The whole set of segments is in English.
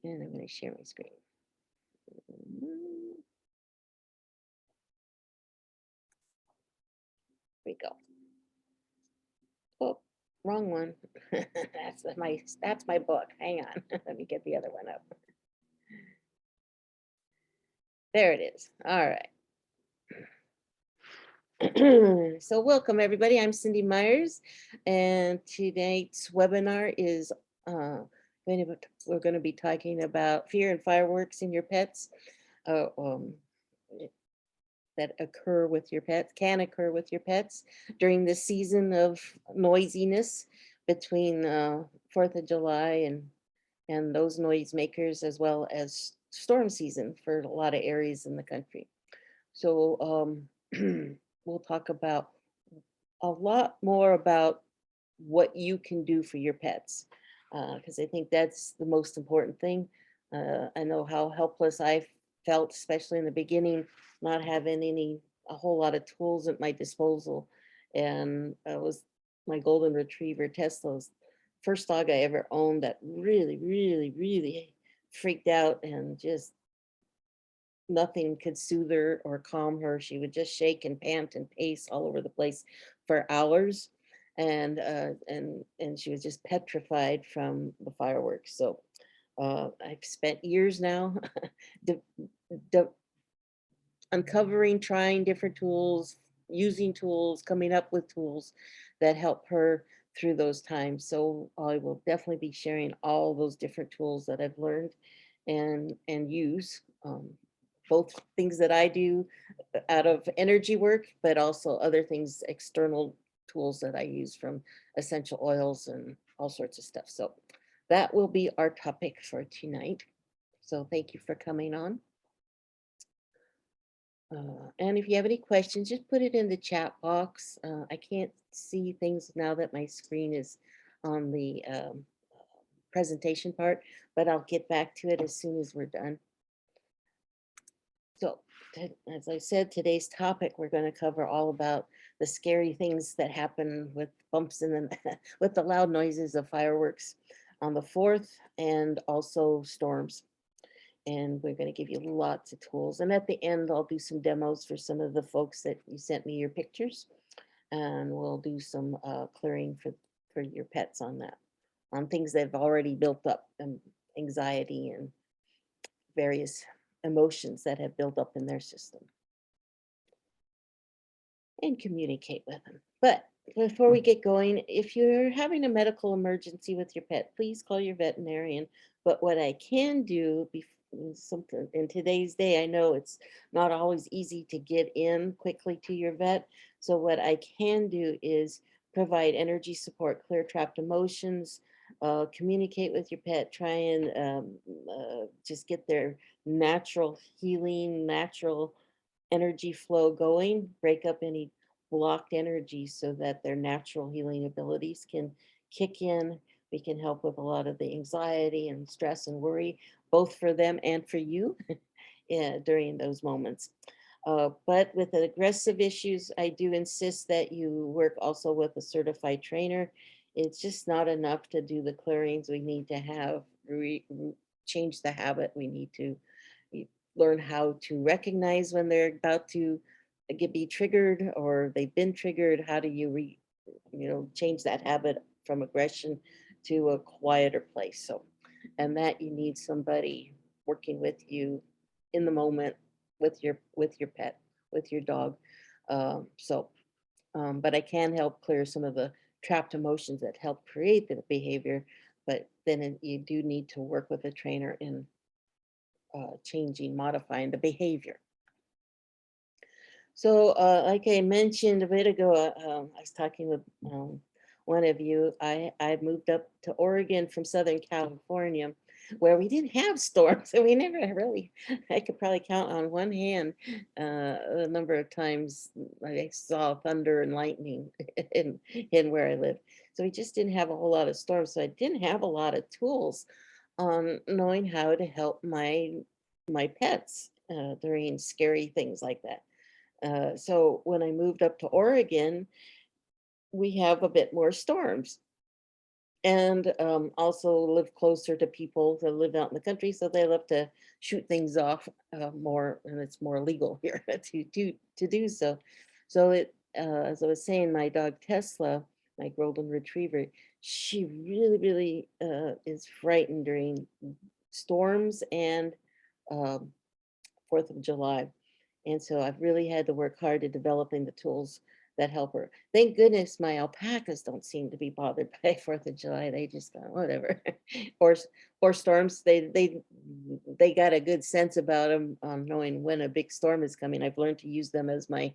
And I'm going to share my screen. Here we go. Oh, wrong one. That's my book. Hang on. Let me get the other one up. There it is. All right. So welcome everybody. I'm Cindy Myers, and tonight's webinar is we're going to be talking about fear and fireworks in your pets. Uh, um, that occur with your pets, can occur with your pets during the season of noisiness between 4th of July and those noisemakers, as well as storm season for a lot of areas in the country. So we'll talk about a lot more about what you can do for your pets, because I think that's the most important thing. I know how helpless I felt, especially in the beginning, not having a whole lot of tools at my disposal. And was my golden retriever Tesla's first dog I ever owned that really, really, really freaked out, and just nothing could soothe her or calm her. She would just shake and pant and pace all over the place for hours. And she was just petrified from the fireworks. So I've spent years now de- de- uncovering, trying different tools, using tools, coming up with tools that help her through those times. So I will definitely be sharing all those different tools that I've learned and use. Both things that I do out of energy work, but also other things, external tools that I use, from essential oils and all sorts of stuff. So that will be our topic for tonight. So thank you for coming on. And if you have any questions, just put it in the chat box. I can't see things now that my screen is on the presentation part, but I'll get back to it as soon as we're done. So, as I said, today's topic, we're going to cover all about the scary things that happen with bumps in the with the loud noises of fireworks on the 4th, and also storms. And we're going to give you lots of tools. And at the end, I'll do some demos for some of the folks that you sent me your pictures, and we'll do some clearing for your pets on that, on things that have already built up, and anxiety and various emotions that have built up in their system, and communicate with them. But before we get going, if you're having a medical emergency with your pet, please call your veterinarian. But what I can do, something in today's day, I know it's not always easy to get in quickly to your vet. So what I can do is provide energy support, clear trapped emotions, communicate with your pet, try and just get their natural healing, natural energy flow going, break up any blocked energy so that their natural healing abilities can kick in. We can help with a lot of the anxiety and stress and worry, both for them and for you during those moments. But with the aggressive issues, I do insist that you work also with a certified trainer. It's just not enough to do the clearings. We need to have change the habit. We need to learn how to recognize when they're about to be triggered, or they've been triggered. How do you change that habit from aggression to a quieter place? So, and that you need somebody working with you in the moment, with your pet, with your dog. But I can help clear some of the trapped emotions that help create the behavior. But then you do need to work with a trainer in changing, modifying the behavior. So, like I mentioned a bit ago, I was talking with one of you. I moved up to Oregon from Southern California, where we didn't have storms. So we never really, I could probably count on one hand the number of times I saw thunder and lightning in where I lived. So we just didn't have a whole lot of storms. So I didn't have a lot of tools on knowing how to help my pets during scary things like that. So when I moved up to Oregon, we have a bit more storms. and also live closer to people that live out in the country, so they love to shoot things off more, and it's more legal here to do so. So as I was saying, my dog Tesla, my golden retriever, she really is frightened during storms and um, 4th of July. And so I've really had to work hard at developing the tools that help her. Thank goodness my alpacas don't seem to be bothered by 4th of July. They just go, whatever. or or storms. They got a good sense about them, knowing when a big storm is coming. I've learned to use them as my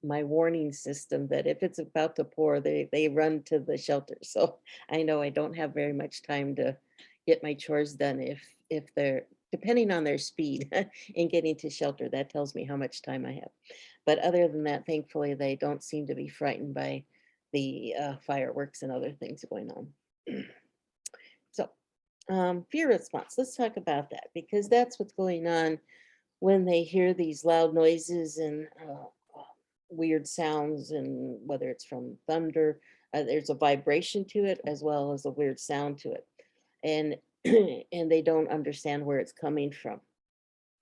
my warning system that if it's about to pour, they run to the shelter. So I know I don't have very much time to get my chores done if they're depending on their speed in getting to shelter. That tells me how much time I have. But other than that, thankfully, they don't seem to be frightened by the fireworks and other things going on. So, fear response. Let's talk about that because that's what's going on when they hear these loud noises and weird sounds, and whether it's from thunder, there's a vibration to it as well as a weird sound to it, and and they don't understand where it's coming from.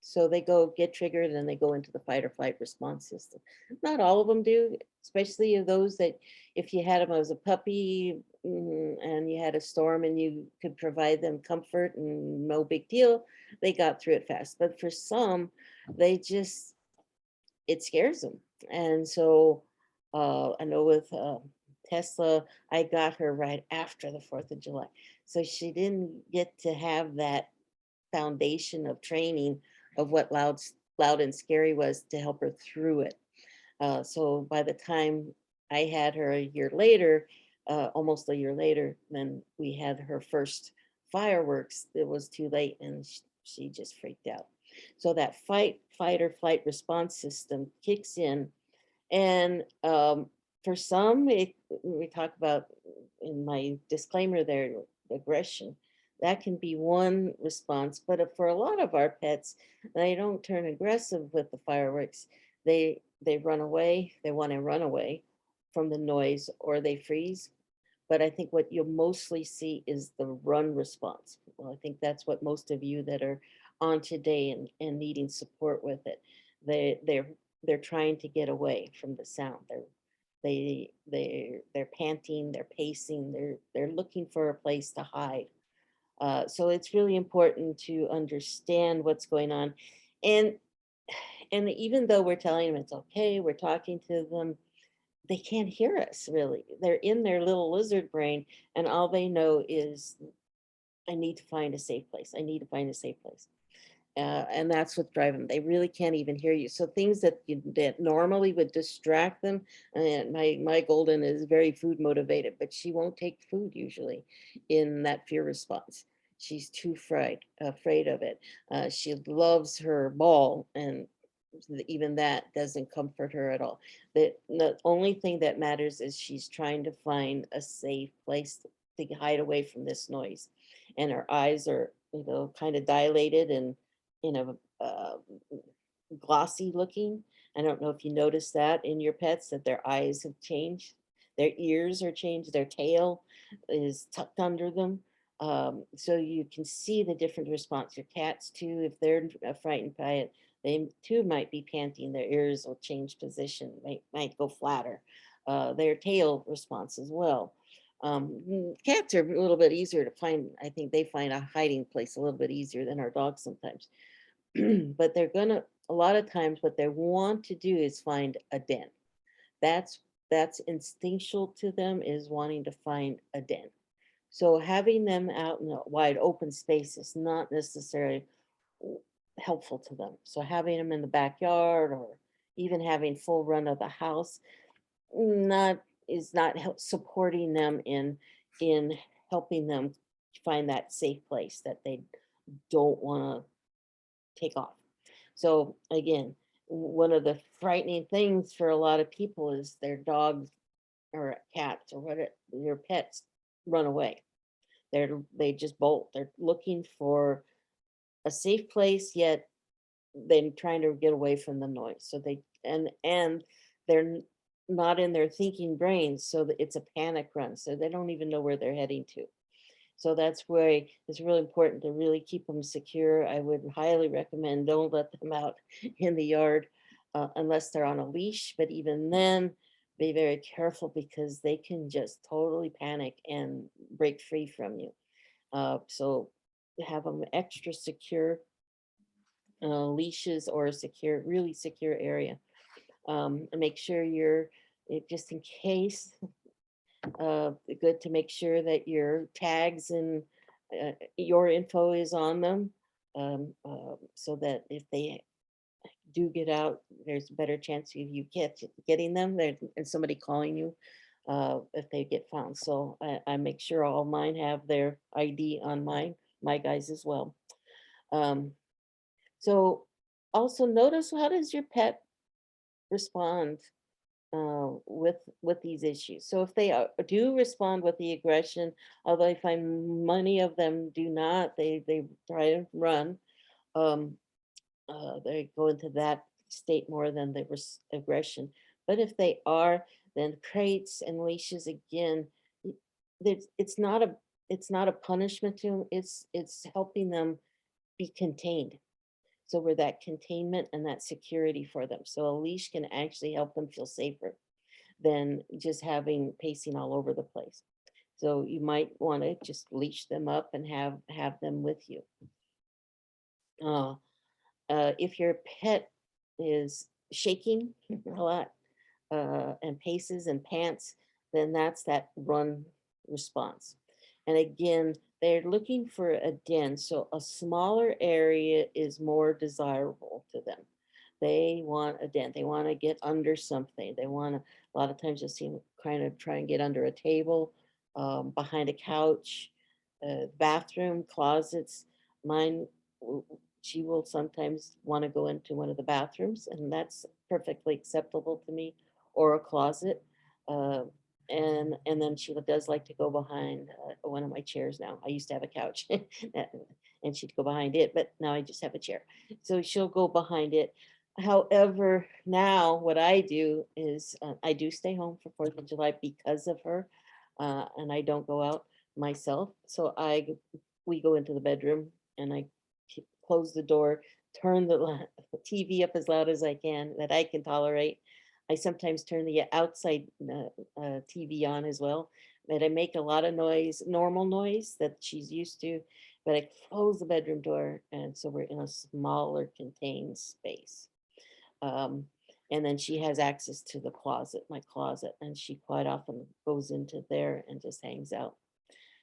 So they go get triggered and they go into the fight or flight response system. Not all of them do, especially those that if you had them as a puppy, and you had a storm and you could provide them comfort and no big deal, they got through it fast. But for some, they just, it scares them. And so I know with Tesla, I got her right after the 4th of July. So she didn't get to have that foundation of training of what loud and scary was to help her through it. So by the time I had her a year later, almost a year later, then we had her first fireworks. It was too late, and she just freaked out. So that fight or flight response system kicks in, and for some, we talk about in my disclaimer there, aggression. That can be one response, but for a lot of our pets, they don't turn aggressive with the fireworks. They run away. They want to run away from the noise, or they freeze. But I think what you'll mostly see is the run response. Well, I think that's what most of you that are on today and needing support with it. They they're they're trying to get away from the sound. They're panting, they're pacing, they're looking for a place to hide. So it's really important to understand what's going on. And and even though we're telling them it's okay, we're talking to them, they can't hear us really. They're in their little lizard brain, and all they know is, I need to find a safe place. I need to find a safe place. And that's what's driving them. They really can't even hear you. So things that normally would distract them. And my golden is very food motivated, but she won't take food usually in that fear response. She's too afraid of it. She loves her ball, and even that doesn't comfort her at all. The only thing that matters is she's trying to find a safe place to hide away from this noise, and her eyes are, kind of dilated and in a glossy looking. I don't know if you notice that in your pets, that their eyes have changed, their ears are changed, their tail is tucked under them. So you can see the different response. Your cats too, if they're frightened by it, they too might be panting. Their ears will change position, might go flatter. Their tail response as well. Cats are a little bit easier to find. I think they find a hiding place a little bit easier than our dogs sometimes. But a lot of times what they want to do is find a den. That's that's instinctual to them, is wanting to find a den. So having them out in a wide open space is not necessarily helpful to them. So having them in the backyard, or even having full run of the house, not is not supporting them in helping them find that safe place that they don't want to take off. So again, one of the frightening things for a lot of people is their dogs or cats or what your pets run away. They just bolt. They're looking for a safe place, yet they're trying to get away from the noise. So they and they're not in their thinking brains, so that it's a panic run, so they don't even know where they're heading to. So that's where it's really important to really keep them secure. I would highly recommend don't let them out in the yard unless they're on a leash. But even then, be very careful because they can just totally panic and break free from you. So have them extra secure leashes or a secure, really secure area. And make sure just in case, good to make sure that your tags and your info is on them, so that if they do get out, there's a better chance of you getting them there and somebody calling you if they get found. So I make sure all mine have their ID on my guys as well. Um, so also notice, how does your pet respond with these issues. So if they do respond with the aggression, although I find many of them do not, they try to run. Um, they go into that state more than the aggression. But if they are, then crates and leashes again. It's not a punishment to them. It's helping them be contained. So we're that containment and that security for them. So a leash can actually help them feel safer than just having pacing all over the place. So you might want to just leash them up and have them with you. Uh, if your pet is shaking a lot and paces and pants, then that's that run response. And again, they're looking for a den, so a smaller area is more desirable to them. They want a den. They want to get under something. They want to, a lot of times you'll see them kind of try and get under a table, behind a couch, bathroom, closets. Mine, she will sometimes want to go into one of the bathrooms, and that's perfectly acceptable to me, or a closet. Uh, and then she does like to go behind one of my chairs now. I used to have a couch, and she'd go behind it, but now I just have a chair. So she'll go behind it. However, now what I do is I do stay home for 4th of July because of her, and I don't go out myself. So we go into the bedroom and I close the door, turn the TV up as loud as I can that I can tolerate. I sometimes turn the outside TV on as well, but I make a lot of noise, normal noise that she's used to, but I close the bedroom door, and so we're in a smaller contained space. Um, and then she has access to the closet, my closet, and she quite often goes into there and just hangs out.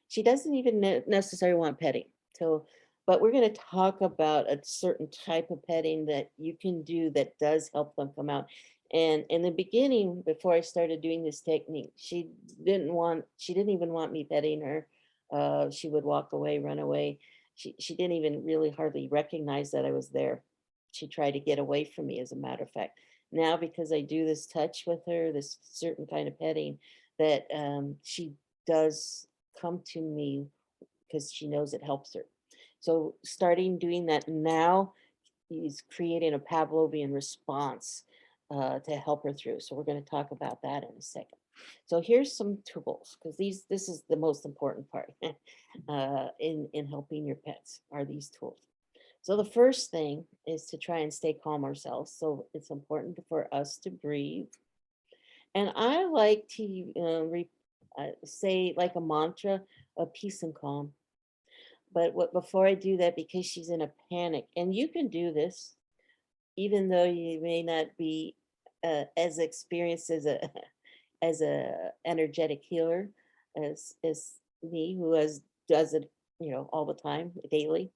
She doesn't even necessarily want petting. So, but we're going to talk about a certain type of petting that you can do that does help them come out. And in the beginning, before I started doing this technique, she didn't even want me petting her. She would walk away, run away. She didn't even really hardly recognize that I was there. She tried to get away from me, as a matter of fact. Now, because I do this touch with her, this certain kind of petting, that she does come to me because she knows it helps her. So starting doing that now is creating a Pavlovian response to help her through. So we're going to talk about that in a second. So here's some tools, because this is the most important part in helping your pets are these tools. So the first thing is to try and stay calm ourselves. So it's important for us to breathe. And I like to say like a mantra of peace and calm. But before I do that, because she's in a panic, and you can do this, even though you may not be as experienced as a as a energetic healer as me, who does it, all the time, daily,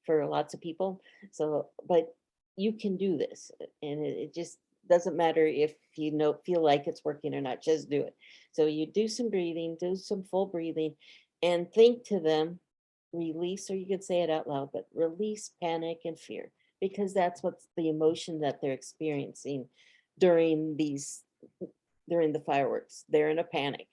for lots of people. So, but you can do this, and it just doesn't matter if you feel like it's working or not. Just do it. So you do some breathing, do some full breathing, and think to them, release, or you could say it out loud, but release panic and fear, because that's what's the emotion that they're experiencing during during the fireworks. They're in a panic.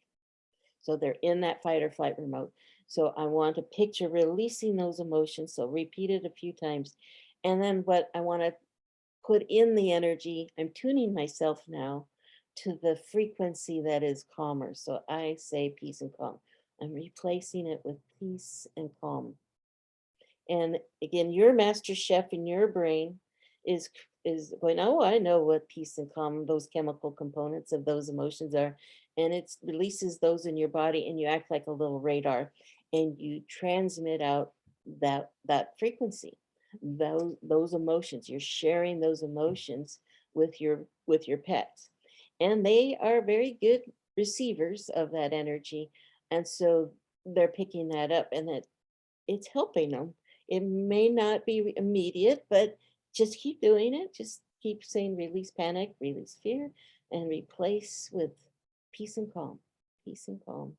So they're in that fight or flight remote. So I want to picture releasing those emotions. So repeat it a few times. And then what I want to put in the energy, I'm tuning myself now to the frequency that is calmer. So I say peace and calm. I'm replacing it with peace and calm. And again, your master chef in your brain is is going, oh, I know what peace and calm, those chemical components of those emotions are. And it releases those in your body and you act like a little radar and you transmit out that frequency, those emotions. You're sharing those emotions with your pets. And they are very good receivers of that energy. And so they're picking that up and that it's helping them. It may not be immediate, but just keep doing it. Just keep saying release panic, release fear, and replace with peace and calm, peace and calm.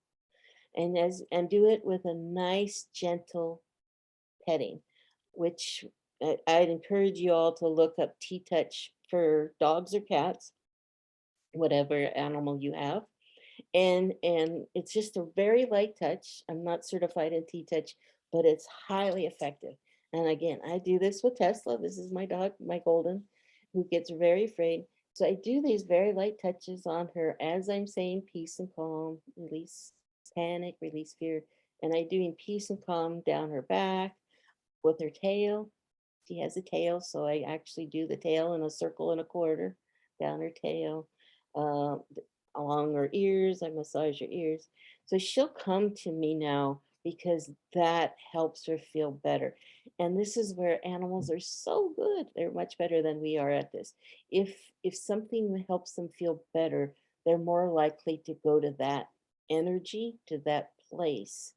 And do it with a nice, gentle petting, which I'd encourage you all to look up T-Touch for dogs or cats, whatever animal you have, and it's just a very light touch. I'm not certified in T-Touch, but it's highly effective. And again, I do this with Tesla. This is my dog, my golden, who gets very afraid. So I do these very light touches on her as I'm saying peace and calm, release panic, release fear. And I doing peace and calm down her back with her tail. She has a tail, so I actually do the tail in a circle and a quarter down her tail, along her ears. I massage her ears. So she'll come to me now because that helps her feel better. And this is where animals are so good. They're much better than we are at this. If something helps them feel better, they're more likely to go to that energy, to that place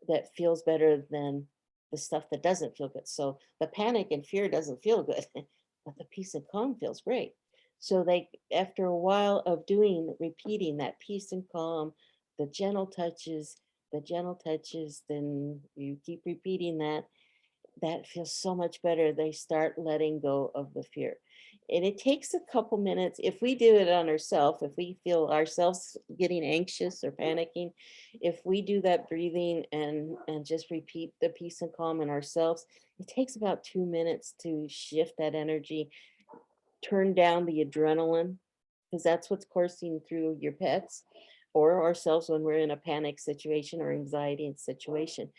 that feels better than the stuff that doesn't feel good. So the panic and fear doesn't feel good, but the peace and calm feels great. So they, after a while of doing, repeating that peace and calm, the the gentle touches, then you keep repeating that, that feels so much better. They start letting go of the fear. And it takes a couple minutes. If we do it on ourselves, if we feel ourselves getting anxious or panicking, if we do that breathing and just repeat the peace and calm in ourselves, it takes about 2 minutes to shift that energy, turn down the adrenaline, because that's what's coursing through your pets or ourselves when we're in a panic situation or anxiety situation.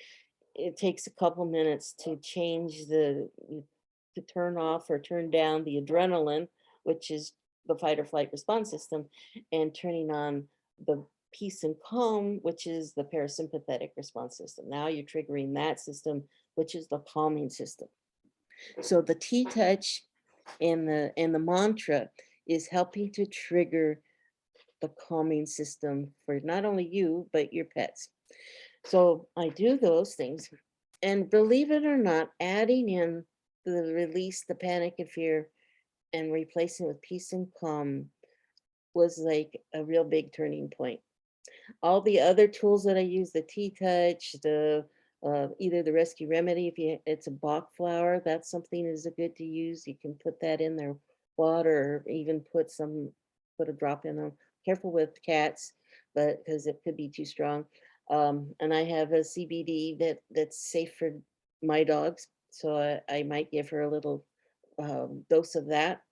It takes a couple minutes to change to turn off or turn down the adrenaline, which is the fight or flight response system, and turning on the peace and calm, which is the parasympathetic response system. Now you're triggering that system, which is the calming system. So the T-Touch and the mantra is helping to trigger the calming system for not only you, but your pets. So I do those things. And believe it or not, adding in the release, the panic and fear, and replacing with peace and calm was like a real big turning point. All the other tools that I use, the T-Touch, the either the Rescue Remedy, if you it's a Bach flower, that's something is a good to use. You can put that in their water, or even put a drop in them. Careful with cats, but because it could be too strong. And I have a CBD that's safe for my dogs, so I might give her a little dose of that.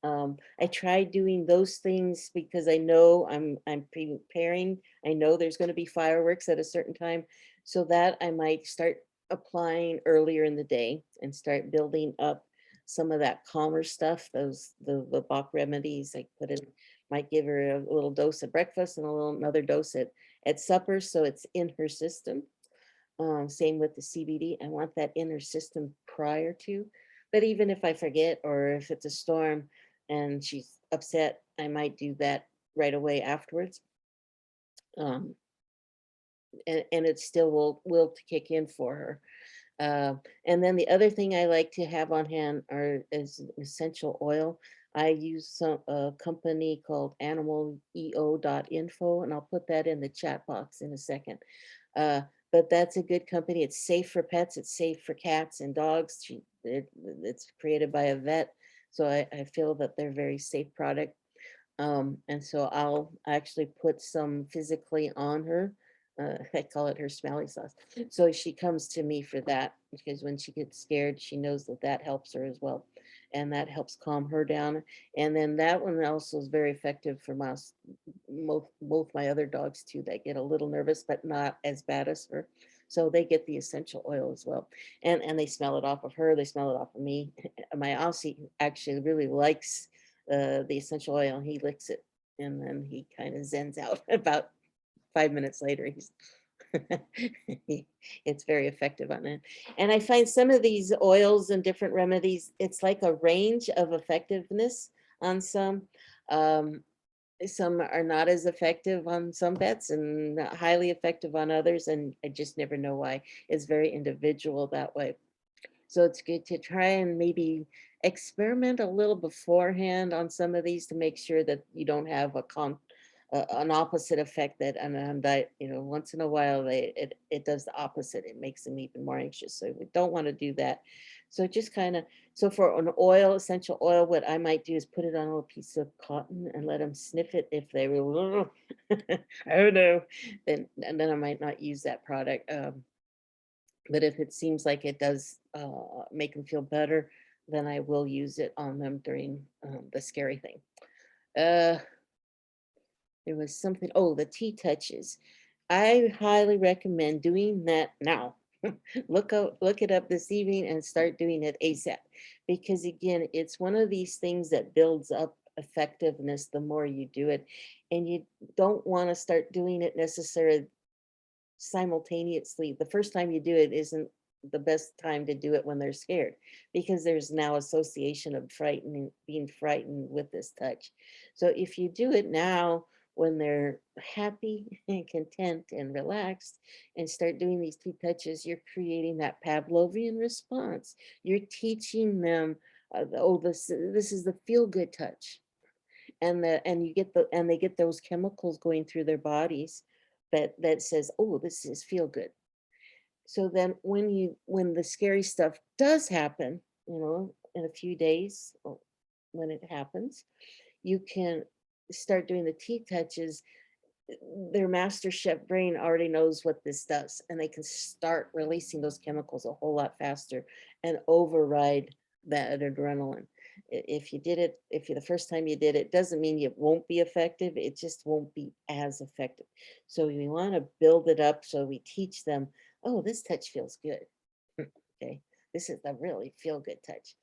I tried doing those things because I know I'm preparing. I know there's going to be fireworks at a certain time, so that I might start applying earlier in the day and start building up some of that calmer stuff. Those the Bach remedies. I put in, might give her a little dose at breakfast and a little another dose at supper, so it's in her system. Same with the CBD. I want that in her system prior to. But even if I forget or if it's a storm and she's upset, I might do that right away afterwards. Um, and it still will to kick in for her. And then the other thing I like to have on hand is essential oil. I use a company called animaleo.info, and I'll put that in the chat box in a second. Uh, but that's a good company. It's safe for pets. It's safe for cats and dogs. It's created by a vet, so I feel that they're very safe product. And so I'll actually put some physically on her. I call it her smelly sauce. So she comes to me for that because when she gets scared, she knows that that helps her as well. and that helps calm her down. And then that one also is very effective for both my other dogs too, that get a little nervous, but not as bad as her. So they get the essential oil as well. And they smell it off of her, they smell it off of me. My Aussie actually really likes the essential oil. He licks it and then he kind of zens out about 5 minutes later. It's very effective on it. And I find some of these oils and different remedies, it's like a range of effectiveness on some. Um, some are not as effective on some pets and not highly effective on others. And I just never know why. It's very individual that way. So it's good to try and maybe experiment a little beforehand on some of these to make sure that you don't have an opposite effect that and that once in a while it does the opposite. It makes them even more anxious. So we don't want to do that. So just kind of so for an oil, essential oil, what I might do is put it on a little piece of cotton and let them sniff it. If they were, oh no, then I might not use that product. But if it seems like it does make them feel better, then I will use it on them during the scary thing. Uh, there was something, oh, the tea touches. I highly recommend doing that now. Look it up this evening and start doing it ASAP. Because again, it's one of these things that builds up effectiveness the more you do it. And you don't want to start doing it necessarily simultaneously. The first time you do it isn't the best time to do it when they're scared, because there's now association of being frightened with this touch. So if you do it now when they're happy and content and relaxed and start doing these two touches, you're creating that Pavlovian response. You're teaching them, oh, this is the feel good touch, and you get and they get those chemicals going through their bodies that says, oh, this is feel good. So then when the scary stuff does happen, in a few days, or when it happens, you can start doing the T touches. Their master chef brain already knows what this does, and they can start releasing those chemicals a whole lot faster and override that adrenaline. If you did it, if you the first time you did it, doesn't mean it won't be effective. It just won't be as effective. So we want to build it up so we teach them, oh, this touch feels good. Okay, this is the really feel good touch.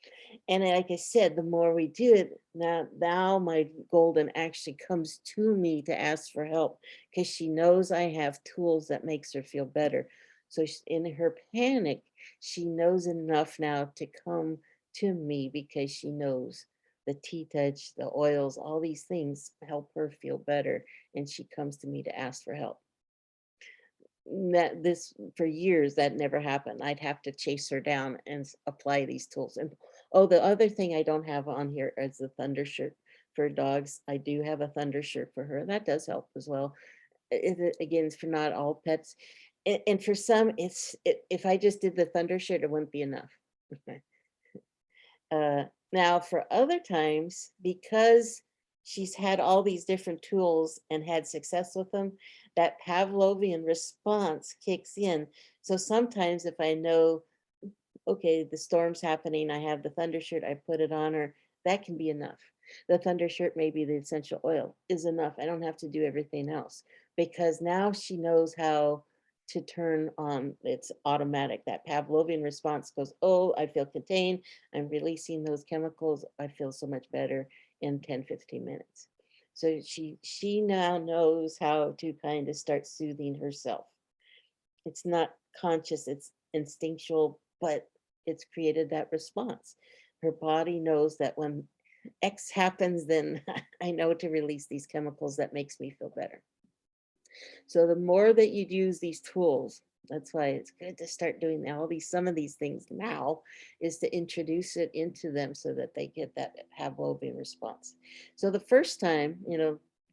And like I said, the more we do it, now my golden actually comes to me to ask for help because she knows I have tools that makes her feel better. So in her panic, she knows enough now to come to me because she knows the tea touch, the oils, all these things help her feel better. And she comes to me to ask for help. That this for years that never happened. I'd have to chase her down and apply these tools. And oh, the other thing I don't have on here is the thunder shirt for dogs. I do have a thunder shirt for her. That does help as well. Again, it's for not all pets. And for some, if I just did the thunder shirt, it wouldn't be enough. Now, for other times, because she's had all these different tools and had success with them, that Pavlovian response kicks in. So sometimes if I know, okay, the storm's happening, I have the thunder shirt, I put it on her, that can be enough. The thunder shirt, maybe the essential oil is enough. I don't have to do everything else because now she knows how to turn on. It's automatic. That Pavlovian response goes, oh, I feel contained. I'm releasing those chemicals. I feel so much better in 10-15 minutes. So she now knows how to kind of start soothing herself. It's not conscious, it's instinctual, but it's created that response. Her body knows that when X happens, then I know to release these chemicals that makes me feel better. So the more that you use these tools, that's why it's good to start doing some of these things now, is to introduce it into them so that they get that Pavlovian response. So the first time,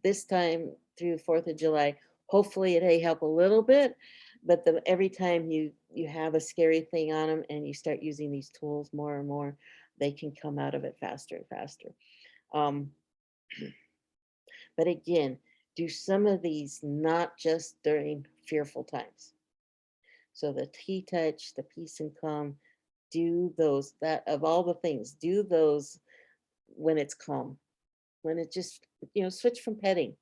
this time through the 4th of July, hopefully it may help a little bit, but every time you have a scary thing on them and you start using these tools more and more, they can come out of it faster and faster. Um, but again, do some of these not just during fearful times. So the tea touch, the peace and calm, do those, that of all the things, do those when it's calm, when it just, switch from petting.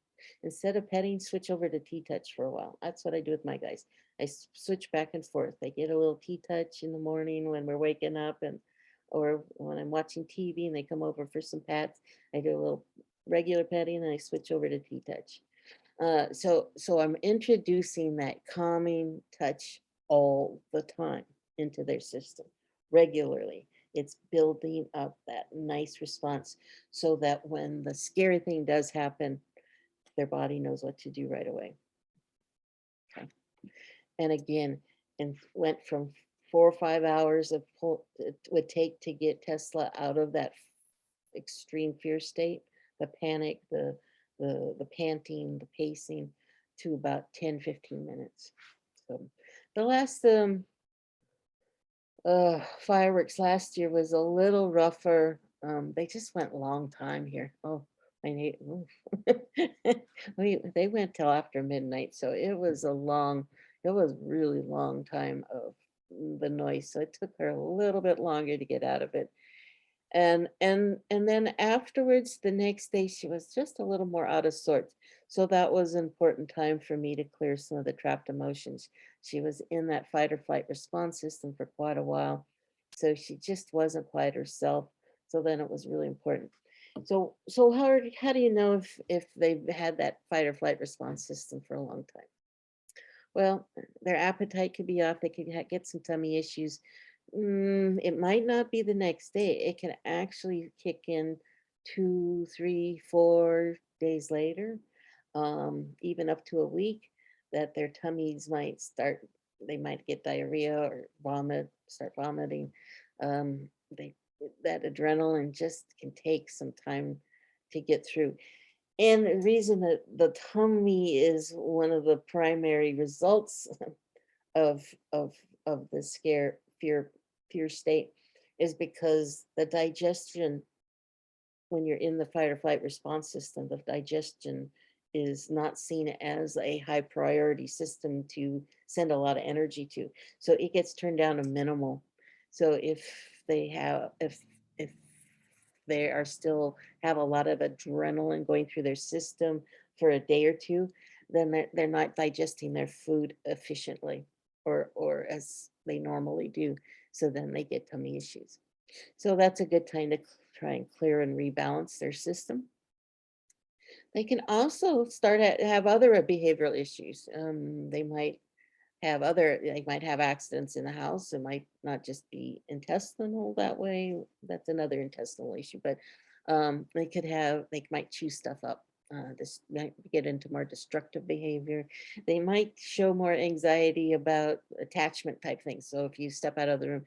Instead of petting, switch over to T-touch for a while. That's what I do with my guys. I switch back and forth. They get a little T-touch in the morning when we're waking up, and or when I'm watching TV and they come over for some pets, I do a little regular petting and I switch over to T-touch. So I'm introducing that calming touch all the time into their system regularly. It's building up that nice response so that when the scary thing does happen, their body knows what to do right away. Okay. And again, and went from 4 or 5 hours of pull it would take to get Tesla out of that extreme fear state, the panic, the panting, the pacing, to about 10-15 minutes. So the last fireworks last year was a little rougher. They just went a long time here. Oh, oof. They went till after midnight, so it was really long time of the noise. So it took her a little bit longer to get out of it. And then afterwards, the next day, she was just a little more out of sorts. So that was an important time for me to clear some of the trapped emotions. She was in that fight or flight response system for quite a while. So she just wasn't quite herself. So then it was really important. So how do you know if they've had that fight or flight response system for a long time? Well, their appetite could be off. They could get some tummy issues. It might not be the next day. It can actually kick in 2, 3, 4 days later, even up to a week, that their tummies might start, they might get diarrhea or start vomiting. They That adrenaline just can take some time to get through. And the reason that the tummy is one of the primary results of of of the fear state is because the digestion, when you're in the fight or flight response system, the digestion is not seen as a high priority system to send a lot of energy to. So it gets turned down to minimal. So if they are still have a lot of adrenaline going through their system for a day or two, then they're not digesting their food efficiently or as they normally do. So then they get tummy issues. So that's a good time to try and clear and rebalance their system. They can also have other behavioral issues. They might have accidents in the house. It might not just be intestinal that way. That's another intestinal issue, but they might chew stuff up. This might get into more destructive behavior. They might show more anxiety about attachment type things. So if you step out of the room,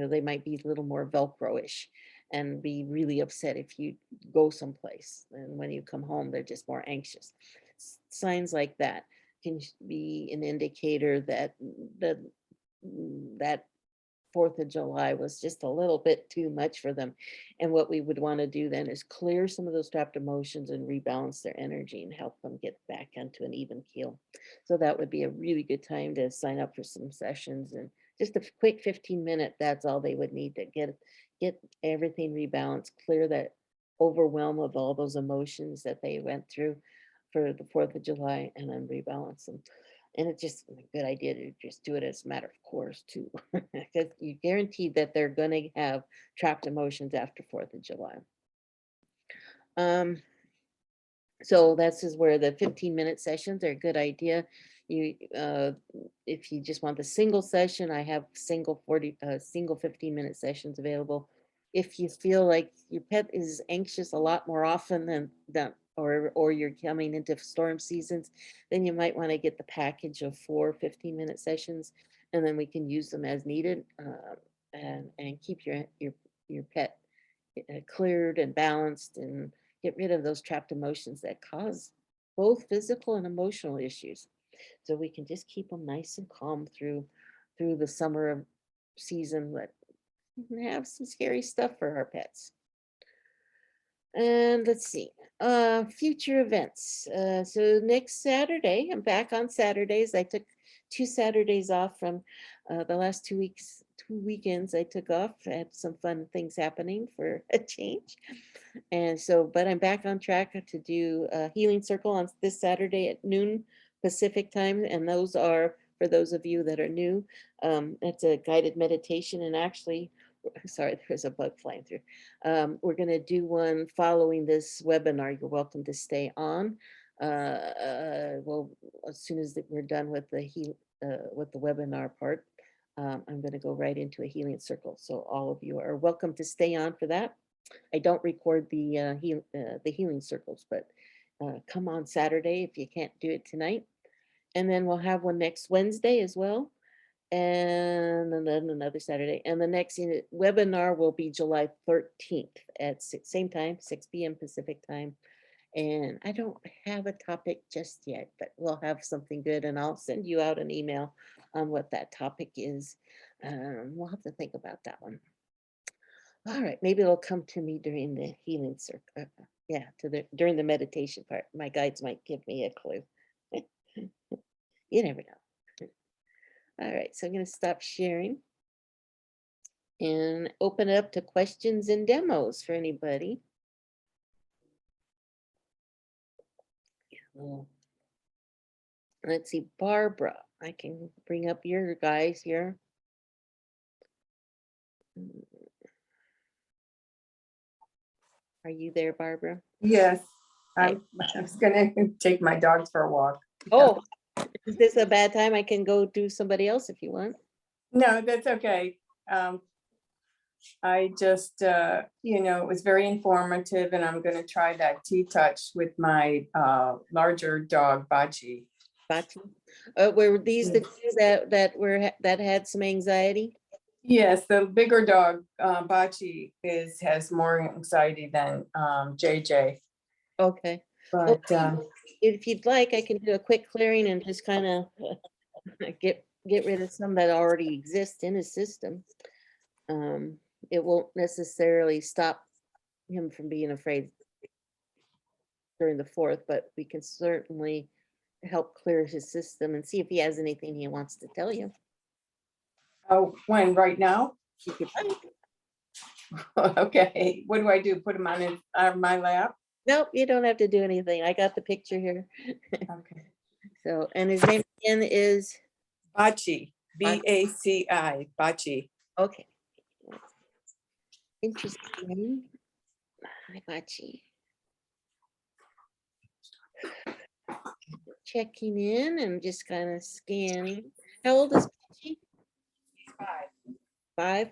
they might be a little more Velcro-ish and be really upset if you go someplace. And when you come home, they're just more anxious. Signs like that can be an indicator that the that 4th of July was just a little bit too much for them. And what we would want to do then is clear some of those trapped emotions and rebalance their energy and help them get back onto an even keel. So that would be a really good time to sign up for some sessions, and just a quick 15-minute, that's all they would need to get everything rebalanced, clear that overwhelm of all those emotions that they went through for the 4th of July, and then rebalance them. And it's just a good idea to just do it as a matter of course too, because you guaranteed that they're going to have trapped emotions after 4th of July. Um, so that's is where the 15-minute sessions are a good idea. If you just want the single session, I have single 15-minute sessions available. If you feel like your pet is anxious a lot more often or you're coming into storm seasons, then you might want to get the package of 4 15-minute sessions, and then we can use them as needed, and keep your pet cleared and balanced, and get rid of those trapped emotions that cause both physical and emotional issues. So we can just keep them nice and calm through the summer season, but have some scary stuff for our pets. And let's see, future events. So next Saturday, I'm back on Saturdays. I took 2 Saturdays off from the last 2 weeks. 2 weekends I took off. I had some fun things happening for a change. And so, but I'm back on track to do a healing circle on this Saturday at noon Pacific time. And those are, for those of you that are new, it's a guided meditation. And actually, sorry, there's a bug flying through. We're going to do one following this webinar. You're welcome to stay on. Well, as soon as we're done with with the webinar part, I'm going to go right into a healing circle. So all of you are welcome to stay on for that. I don't record the healing circles, but come on Saturday if you can't do it tonight. And then we'll have one next Wednesday as well. And then another Saturday. And the next webinar will be July 13th at same time, 6 p.m. Pacific time. And I don't have a topic just yet, but we'll have something good. And I'll send you out an email on what that topic is. We'll have to think about that one. All right, maybe it'll come to me during the healing circle. Yeah, during the meditation part. My guides might give me a clue. You never know. All right, so I'm going to stop sharing and open it up to questions and demos for anybody. Let's see, Barbara, I can bring up your guys here. Are you there, Barbara? Yes, I was gonna take my dogs for a walk. Oh, is this a bad time? I can go do somebody else if you want. No, that's okay. I just, it was very informative, and I'm gonna try that T-touch with my larger dog, Bachi. Bachi. Were these the two that had some anxiety? Yes, the bigger dog, Bachi, has more anxiety than JJ. Okay. Well, But if you'd like, I can do a quick clearing and just kind of get rid of some that already exist in his system. It won't necessarily stop him from being afraid during the 4th, but we can certainly help clear his system and see if he has anything he wants to tell you. oh, when, right now? If you'd like. Okay, what do I do? Put him on my lap? Nope, you don't have to do anything. I got the picture here. Okay. So, and his name again is? Bachi, B-A-C-I, Bachi. Okay. Interesting. Hi, Bachi. Checking in and just kind of scanning. How old is Bachi? He's 5. 5?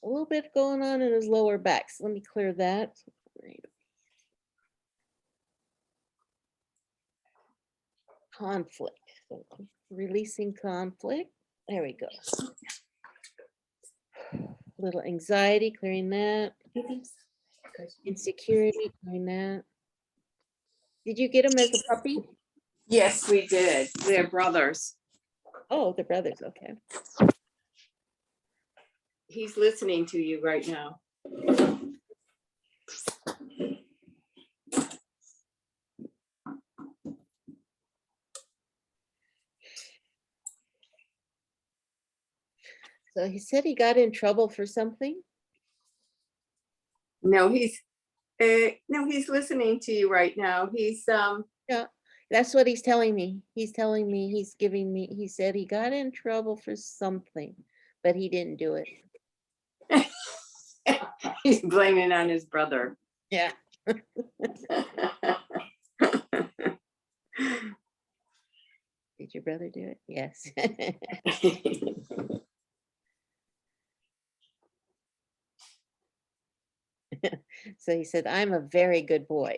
A little bit going on in his lower back. So let me clear that. Conflict. So releasing conflict. There we go. Little anxiety, clearing that. Insecurity, clearing that. Did you get him as a puppy? Yes, we did. They're brothers. Oh, the brothers. Okay. He's listening to you right now. So he said he got in trouble for something. No, he's listening to you right now. He's Yeah, that's what he's telling me. He's telling me, he said he got in trouble for something, but he didn't do it. he's blaming on his brother. Yeah. Did your brother do it? Yes. So he said, I'm a very good boy.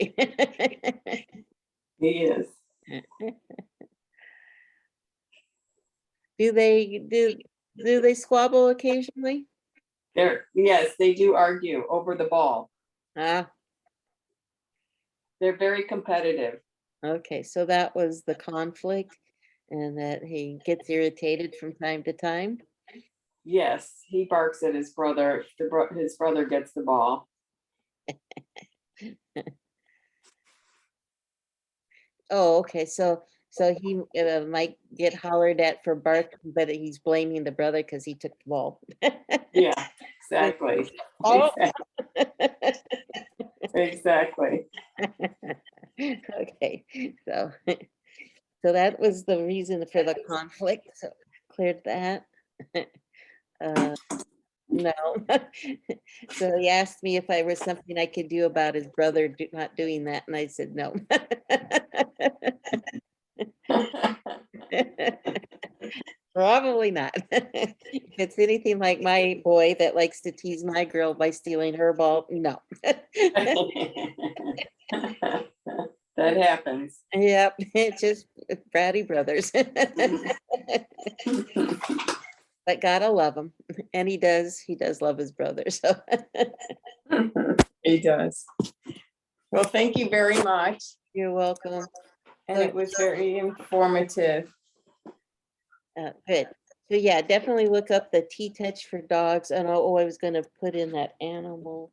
He is. Do they squabble occasionally? Yes, they do argue over the ball. Ah, They're very competitive. okay. So that was the conflict, and that he gets irritated from time to time. Yes, he barks at his brother. His brother gets the ball. Oh, okay. So So he might get hollered at for bark, but he's blaming the brother because he took the ball. Yeah, exactly. Oh. Exactly. Okay, so so that was the reason for the conflict. So cleared that. No. So he asked me if I was something I could do about his brother not doing that, and I said no. Probably not. If it's anything like my boy that likes to tease my girl by stealing her ball, no. That happens. Yep, it's just bratty brothers. But gotta love him, and he does love his brother, so. He does. Well, thank you very much. You're welcome. And it was very informative. Good. So yeah, definitely look up the T-Touch for dogs. And I was gonna put in that animal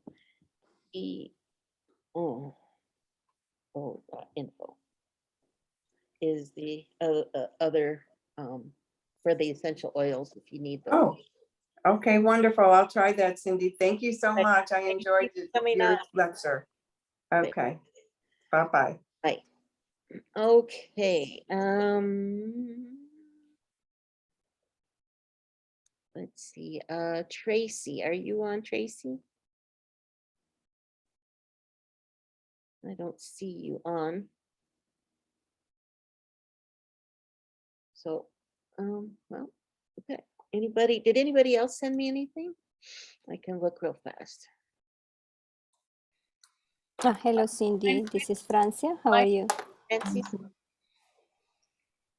oh, info is the other for the essential oils if you need those. Oh, okay, wonderful. I'll try that, Cindy. Thank you so Okay. much. I Thank you enjoyed for coming your on. lecture. Okay, bye-bye. Bye. Okay. Let's see. Tracy, are you on, Tracy? I don't see you on. So, well, okay. Did anybody else send me anything? I can look real fast. Hello, Cindy. This is Francia. How are you? Nancy?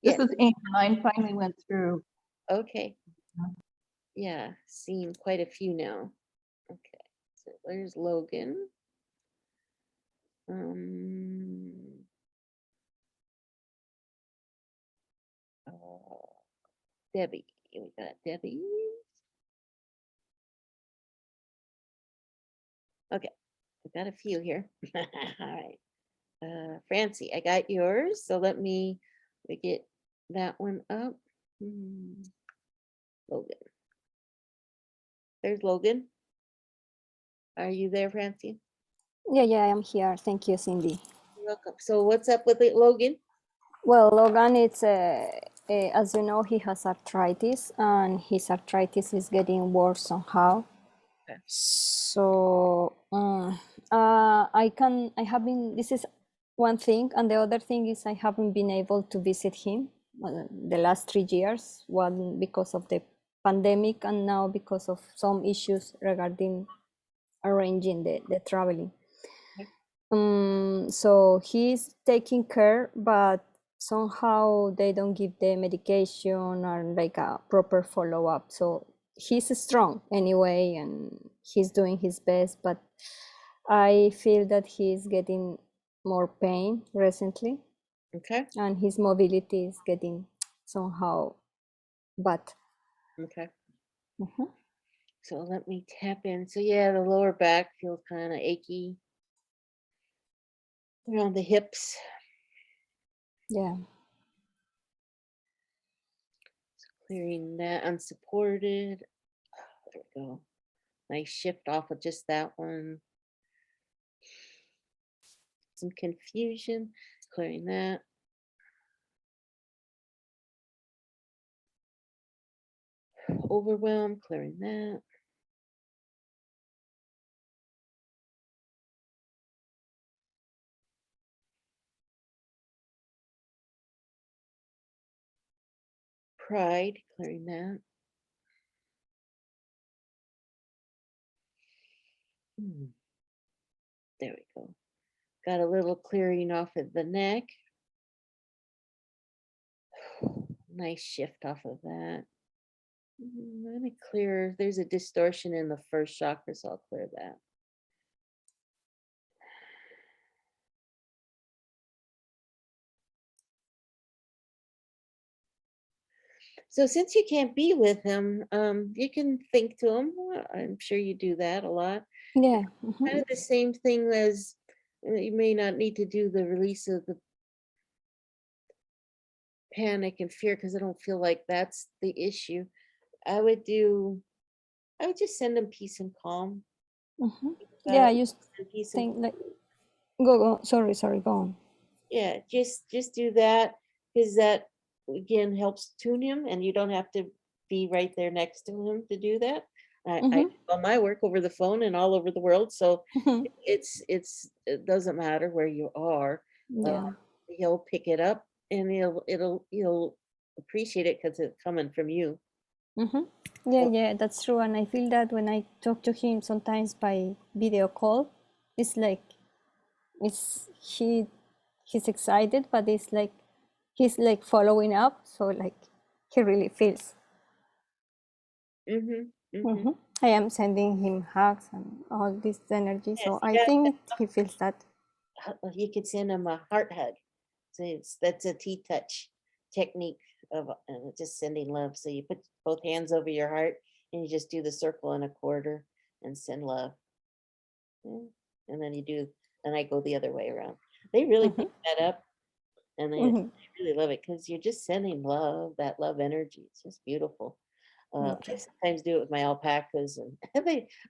This Yes, is Anne. Mine finally went through. okay. Yeah, seen quite a few now. Okay, so where's Logan? Uh, Debbie, we got Debbie. Okay, we got a few here. All right. Francie, I got yours. So let me get that one up. Logan. There's Logan. Are you there, Francie? Yeah, I'm here. Thank you, Cindy. You're welcome. So what's up with it, Logan? Well, Logan, it's as you know, he has arthritis, and his arthritis is getting worse somehow. Okay. So this is one thing, and the other thing is I haven't been able to visit him the last 3 years. One because of the pandemic, and now because of some issues regarding arranging the traveling. So he's taking care, but somehow they don't give the medication or like a proper follow-up. So he's strong anyway, and he's doing his best, but I feel that he's getting more pain recently. Okay. And his mobility is getting somehow bad. Okay. Mm-hmm. So let me tap in. So yeah, the lower back feels kind of achy around the hips. Yeah. So clearing that unsupported. There we go. Nice shift off of just that one. Some confusion, clearing that. Overwhelm, clearing that. Pride, clearing that. There we go. Got a little clearing off of the neck. Nice shift off of that. Let me clear. There's a distortion in the first chakra, so I'll clear that. So since you can't be with him, you can think to him. I'm sure you do that a lot. Yeah. Mm-hmm. Kind of the same thing as you may not need to do the release of the panic and fear because I don't feel like that's the issue. I would just send them peace and calm. Yeah, I God, just and peace and think like go. Sorry, go on. yeah, just do that because that again helps tune him, and you don't have to be right there next to him to do that. I Mm-hmm. do all my work over the phone and all over the world, so it doesn't matter where you are. Yeah. He'll pick it up and he'll appreciate it because it's coming from you. Yeah, that's true. And I feel that when I talk to him sometimes by video call, it's like it's he's excited, but it's like he's like following up. So like he really feels. Mm-hmm. Mm-hmm. hmm I am sending him hugs and all this energy. Yes, So I think he feels that. you could send him a heart hug. So that's a T-touch technique of just sending love. So you put both hands over your heart and you just do the circle and a quarter and send love. Yeah. And then and I go the other way around. They really hmm pick that up and they hmm really love it because you're just sending love, that love energy. It's just beautiful. I Okay. sometimes do it with my alpacas and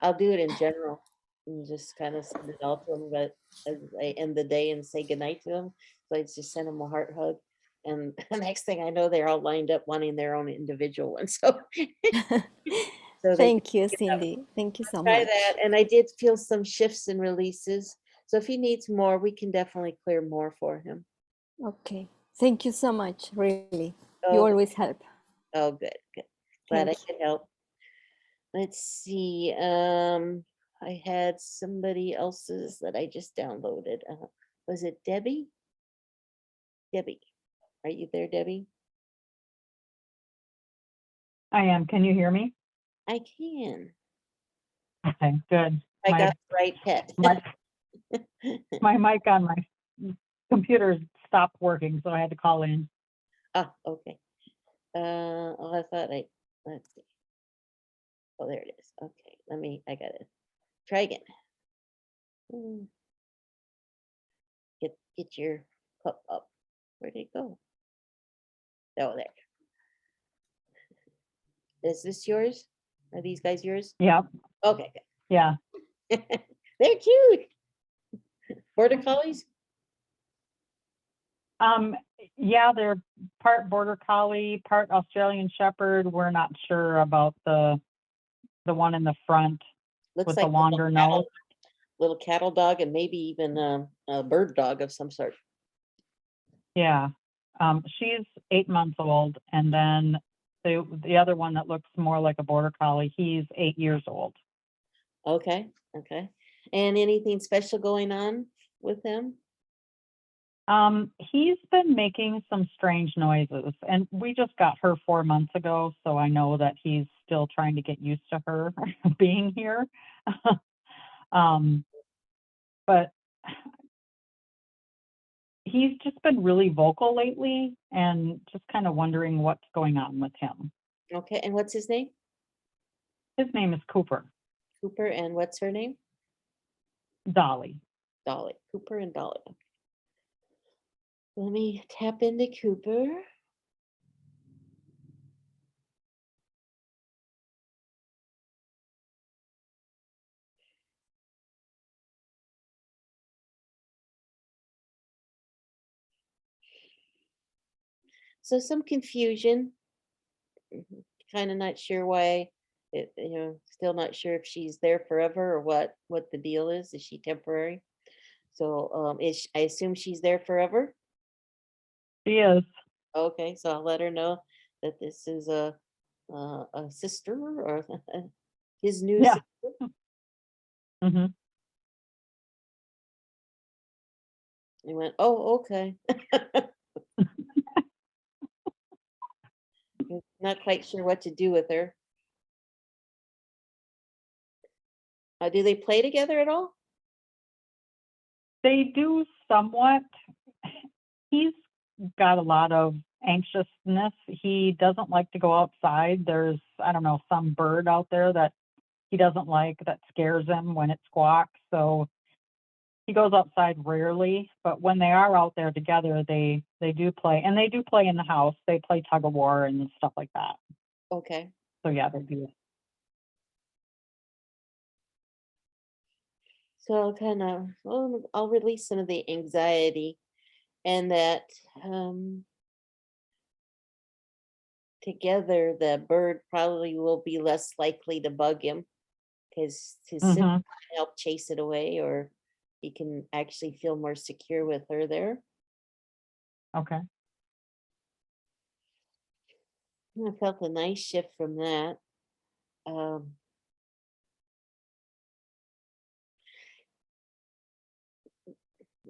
I'll do it in general and just kind of send it all to them. But as I end the day and say goodnight to them, so I just send them a heart hug. And the next thing I know, they're all lined up wanting their own individual one. So they Thank you, Cindy. Thank you so try that. much. And I did feel some shifts and releases. So if he needs more, we can definitely clear more for him. Okay. Thank you so much. Really, you Oh, always help. oh, good, good. Glad I Thank you. could help. Let's see. I had somebody else's that I just downloaded. Was it Debbie? Debbie, are you there, Debbie? I am. Can you hear me? I can. Okay, good. I My got the right pet. my my mic on my computer stopped working, so I had to call in. Ah, okay. Oh, let's see. Oh, there it is. Okay, I gotta try again. Hmm, Get your cup up. Where'd it go? Oh, there. Is this yours? Are these guys yours? Yeah, Okay, yeah. good. They're cute. Border collies? Um, yeah, they're part border collie, part Australian shepherd. We're not sure about the one in the front Looks with the like longer nose. little cattle dog and maybe even a bird dog of some sort. Yeah. She's 8 months old, and then the other one that looks more like a border collie, he's 8 years old. Okay, okay. And anything special going on with him? He's been making some strange noises, and we just got her 4 months ago, so I know that he's still trying to get used to her being here. But he's just been really vocal lately, and just kind of wondering what's going on with him. Okay, and what's his name? His name is Cooper. Cooper, and what's her name? Dolly. Dolly. Cooper and Dolly. Okay. Let me tap into Cooper. So some confusion. Kind of not sure why still not sure if she's there forever or what the deal is. Is she temporary? So I assume she's there forever. She is. Okay, so I'll let her know that this is a sister or his new Yeah. sister. hmm He went, oh, okay. Not quite sure what to do with her. Do they play together at all? They do somewhat. He's got a lot of anxiousness. He doesn't like to go outside. There's, I don't know, some bird out there that he doesn't like that scares him when it squawks. So He goes outside rarely, but when they are out there together, they do play, and they do play in the house. They play tug of war and stuff like that. Okay. So yeah, they do. So I'll release some of the anxiety and that together the bird probably will be less likely to bug him because his sister Mhm. can help chase it away, or he can actually feel more secure with her there. Okay. I felt a nice shift from that. Um,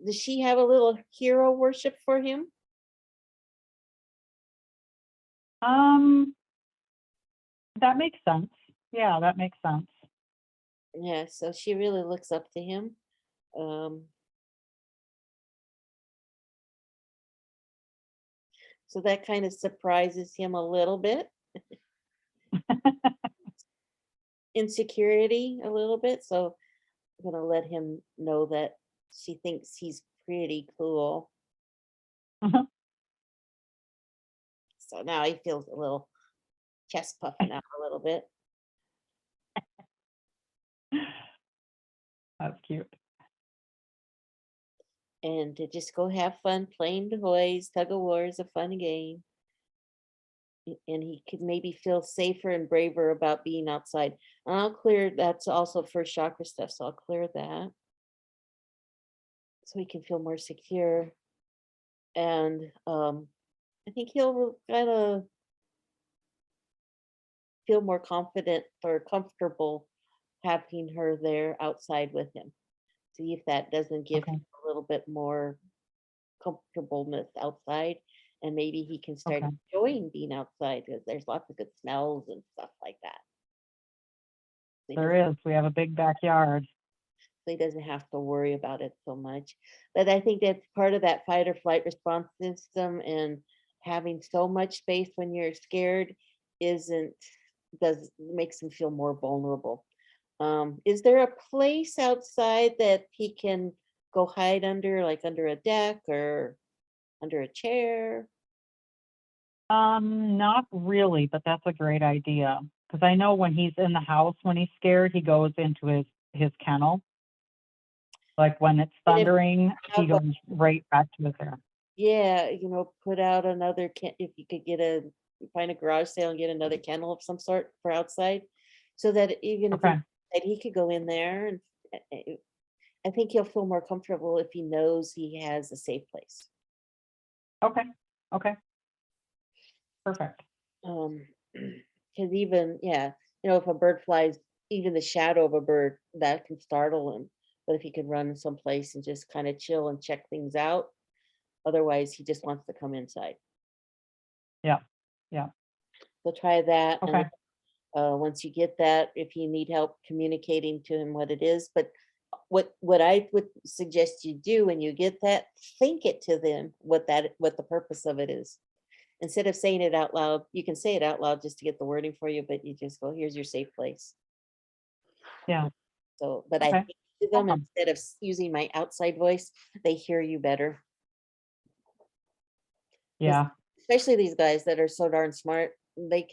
does she have a little hero worship for him? That makes sense. Yeah, that makes sense. Yeah, so she really looks up to him. So that kind of surprises him a little bit. Insecurity a little bit. So I'm gonna let him know that she thinks he's pretty cool. Mhm. So now he feels a little chest puffing out a little bit. That's cute. And to just go have fun playing toys. Tug of war is a fun game. And he could maybe feel safer and braver about being outside. And I'll clear that's also first chakra stuff. So I'll clear that. So he can feel more secure. And I think he'll kind of feel more confident or comfortable having her there outside with him. See if that doesn't give Okay. him a little bit more comfortableness outside, and maybe he can start Okay. enjoying being outside because there's lots of good smells and stuff like that. So he doesn't, There is. We have a big backyard. so he doesn't have to worry about it so much. But I think that's part of that fight or flight response system, and having so much space when you're scared isn't does makes him feel more vulnerable. Is there a place outside that he can go hide under, like under a deck or under a chair? Not really, but that's a great idea. Because I know when he's in the house, when he's scared, he goes into his kennel. Like when it's And if thundering, he have a- goes right back to it there. yeah, put out another if you could find a garage sale and get another kennel of some sort for outside, so that even if Okay. he could go in there, and I think he'll feel more comfortable if he knows he has a safe place. Okay. Okay. Perfect. Because even, yeah, if a bird flies, even the shadow of a bird, that can startle him. But if he could run someplace and just kind of chill and check things out, otherwise he just wants to come inside. Yeah. Yeah. So try that. Okay. And once you get that, if you need help communicating to him what it is, but what I would suggest you do when you get that, think it to them what the purpose of it is. Instead of saying it out loud, you can say it out loud just to get the wording for you, but you just go, here's your safe place. Yeah. So, but I Okay. think to them, Awesome. instead of using my outside voice, they hear you better. Yeah. Especially these guys that are so darn smart, they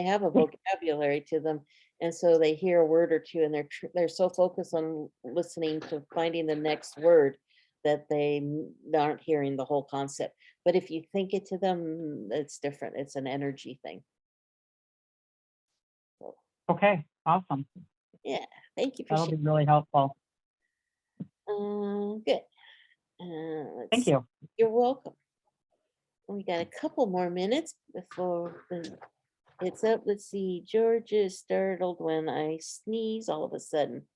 have a vocabulary to them, and so they hear a word or two, and they're so focused on listening to finding the next word that they aren't hearing the whole concept. But if you think it to them, it's different. It's an energy thing. So, Okay. Awesome. yeah, thank you for That'll be sharing. really helpful. Good. Let's Thank see. you. You're welcome. We got a couple more minutes before it's up. Let's see. George is startled when I sneeze all of a sudden.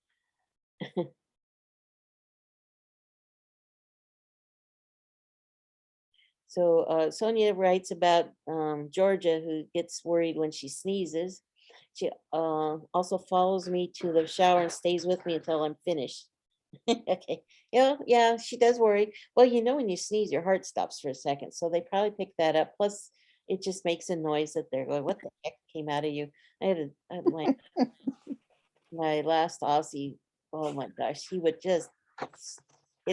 So Sonia writes about Georgia, who gets worried when she sneezes. She also follows me to the shower and stays with me until I'm finished. Okay. Yeah, she does worry. Well, when you sneeze, your heart stops for a second. So they probably pick that up. Plus, it just makes a noise that they're going, what the heck came out of you? I had my last Aussie, oh my gosh, he would just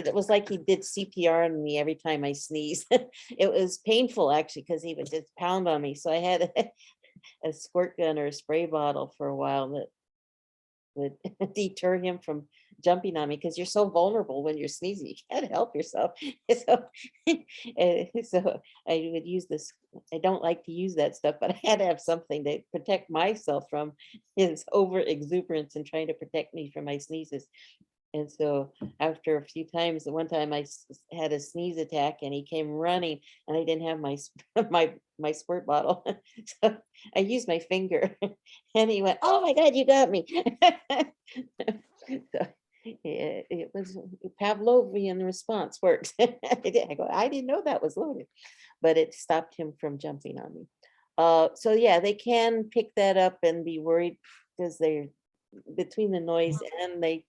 it was like he did CPR on me every time I sneezed. It was painful actually, because he would just pound on me. So I had a squirt gun or a spray bottle for a while that would deter him from jumping on me, because you're so vulnerable when you're sneezing. You can't help yourself. So, so I would use this. I don't like to use that stuff, but I had to have something to protect myself from his over exuberance and trying to protect me from my sneezes. And so after a few times, the one time I had a sneeze attack and he came running and I didn't have my my squirt bottle. So I used my finger and he went, "Oh my God, you got me." So it was Pavlovian response worked. I go, I didn't know that was loaded, but it stopped him from jumping on me. So yeah, they can pick that up and be worried because they're between the noise and they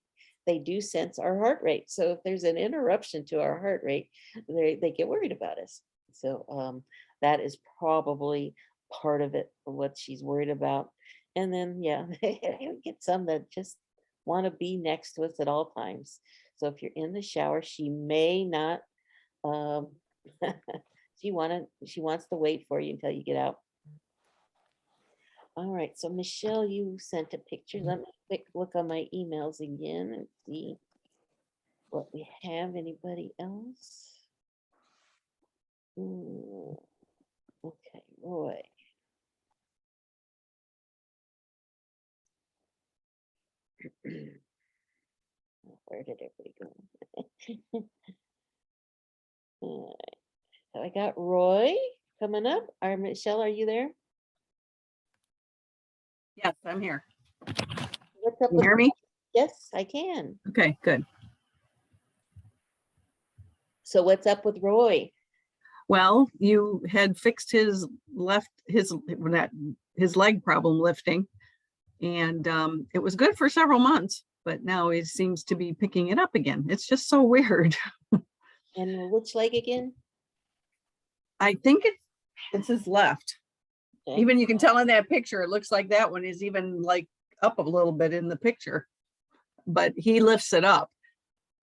do sense our heart rate. So if there's an interruption to our heart rate, they get worried about us. So that is probably part of it, what she's worried about. And then, yeah, we get some that just want to be next to us at all times. So if you're in the shower, she may not, she wants to wait for you until you get out. All right, so Michelle, you sent a picture. Let me quick look on my emails again and see what we have. Anybody else? Okay, Roy. Where did everybody go? All right, so I got Roy coming up. Michelle, are you there? Yes, I'm here. What's up Can you with? hear me? Yes, I can. Okay, good. So what's up with Roy? Well, you had fixed his leg problem lifting, and it was good for several months, but now he seems to be picking it up again. It's just so weird. And which leg again? I think it's his left. Okay. Even you can tell in that picture, it looks like that one is even like up a little bit in the picture, but he lifts it up.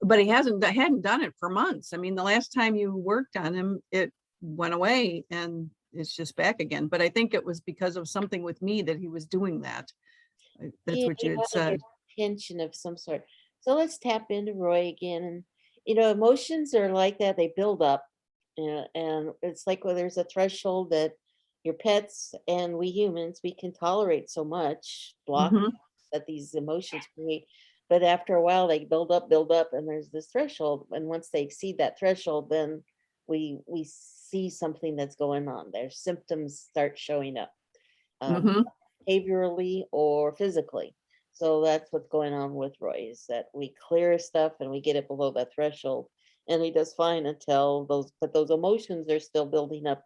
But he hadn't done it for months. I mean, the last time you worked on him, it went away and it's just back again. But I think it was because of something with me that he was doing that. That's Yeah, what you had gotta said. get tension of some sort. So let's tap into Roy again. And, emotions are like that. They build up. And it's like, well, there's a threshold that your pets and we humans, we can tolerate so much block Mhm. that these emotions create. But after a while, they build up, and there's this threshold. And once they exceed that threshold, then we see something that's going on. Their symptoms start showing up. Mhm. Behaviorally or physically. So that's what's going on with Roy, is that we clear his stuff and we get it below that threshold. And he does fine until those emotions are still building up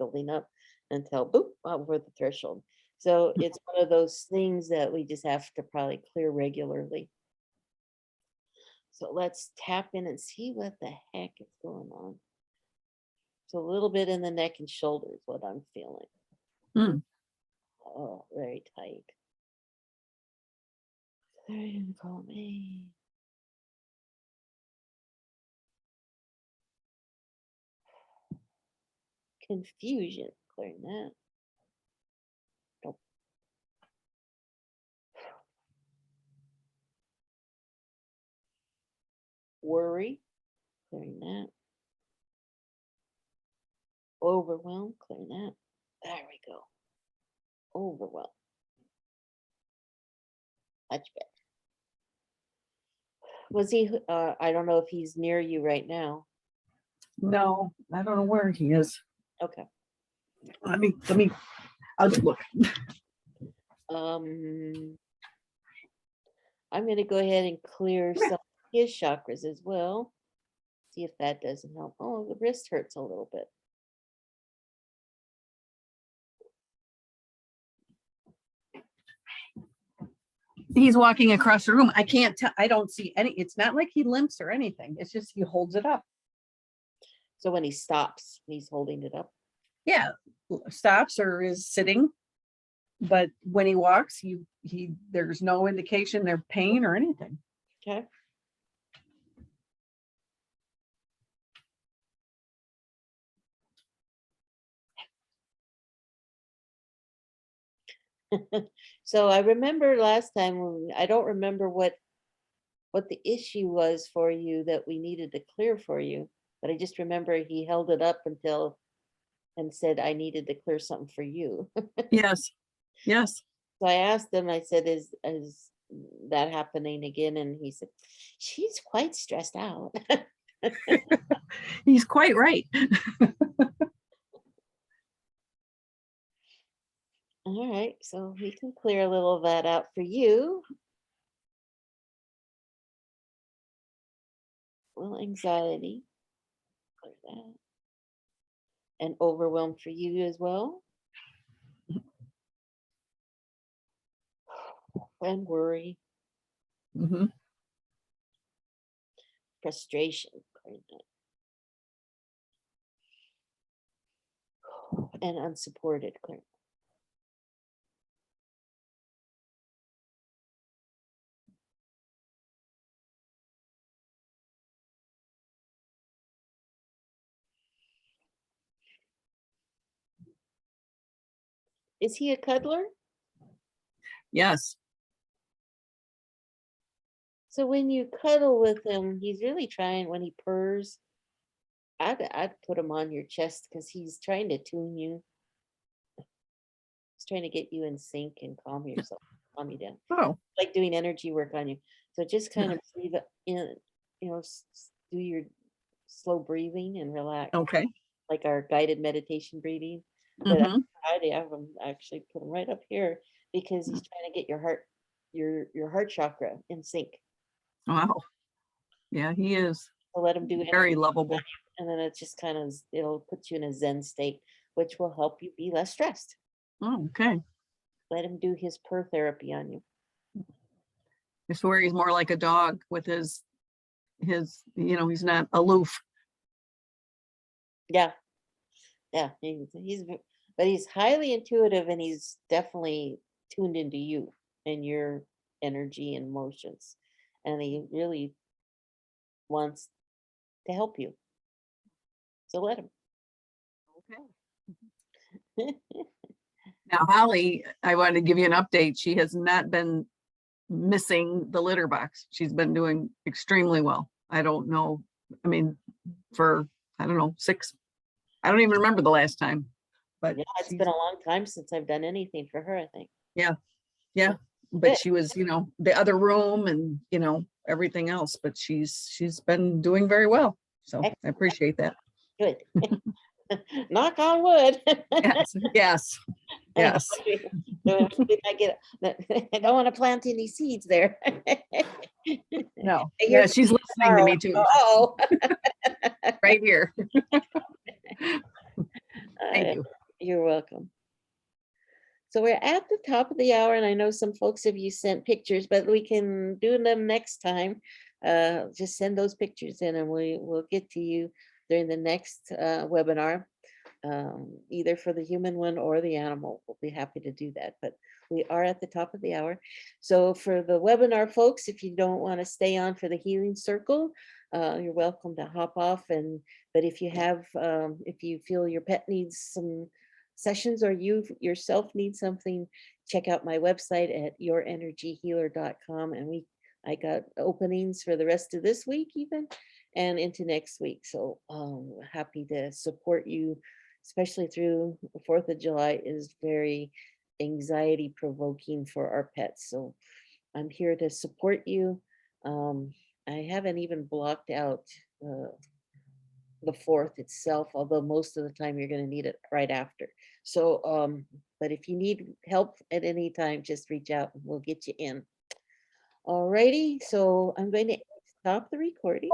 until boop, over the threshold. So it's one of those things that we just have to probably clear regularly. So let's tap in and see what the heck is going on. So a little bit in the neck and shoulders, what I'm feeling. Hmm. Oh, very tight. Very call me. Confusion, clearing that. Nope. Worry, clearing that. Overwhelm, clearing that. There we go. Overwhelm. Much better. Was he, I don't know if he's near you right now. No, I don't know where he is. Okay. Let me, I'll just look. I'm gonna go ahead and clear some of his chakras as well. See if that doesn't help. Oh, the wrist hurts a little bit. He's walking across the room. I can't tell. I don't see any. It's not like he limps or anything. It's just he holds it up. So when he stops, he's holding it up. Yeah, stops or is sitting. But when he walks, there's no indication there's pain or anything. Okay. So I remember last time, I don't remember what the issue was for you that we needed to clear for you, but I just remember he held it up until and said I needed to clear something for you. Yes, yes, So I asked him, I said, is that happening again? And he said, she's quite stressed out. he's quite right. All right, so we can clear a little of that out for you. Well, anxiety, clear that. And overwhelm for you as well. And worry, Mhm. frustration, clear that. And unsupported, clear. Is he a cuddler? Yes, So when you cuddle with him, he's really trying, when he purrs, I'd put him on your chest because he's trying to tune you. He's trying to get you in sync and calm yourself, calm you down, oh, like doing energy work on you. So just kind of breathe in, do your slow breathing and relax, okay. like our guided meditation breathing. But Mhm. I have him actually put him right up here because he's trying to get your heart, your heart chakra in sync. Wow, yeah, he is So let him do very energy, lovable. and then it just kind of, it'll put you in a Zen state, which will help you be less stressed. Oh, okay. Let him do his purr therapy on you. I swear he's more like a dog with he's not aloof. Yeah, yeah, but he's highly intuitive, and he's definitely tuned into you and your energy and emotions, and he really wants to help you. So let him. Okay. Now, Holly, I wanted to give you an update. She has not been missing the litter box. She's been doing extremely well. I don't know. I mean, for, I don't know, I don't even remember the last time, but Yeah, it's she's, been a long time since I've done anything for her, I think. yeah, but Good. she was, the other room and, everything else, but she's been doing very well. So I appreciate that. Good. Knock on wood. Yes, yes, yes. I don't want to plant any seeds there. No, You're yeah, she's listening to me too, Oh. right here. Thank you. You're welcome. So we're at the top of the hour, and I know some folks of you sent pictures, but we can do them next time. Just send those pictures in, and we'll get to you during the next webinar, either for the human one or the animal. We'll be happy to do that, but we are at the top of the hour. So for the webinar folks, if you don't want to stay on for the healing circle, you're welcome to hop off. But if you have, if you feel your pet needs some sessions, or you yourself need something, check out my website at yourenergyhealer.com, and I got openings for the rest of this week even, and into next week. So happy to support you, especially through the 4th of July is very anxiety provoking for our pets. So I'm here to support you. I haven't even blocked out the 4th itself, although most of the time you're going to need it right after. So, but if you need help at any time, just reach out and we'll get you in. Alrighty, so I'm going to stop the recording.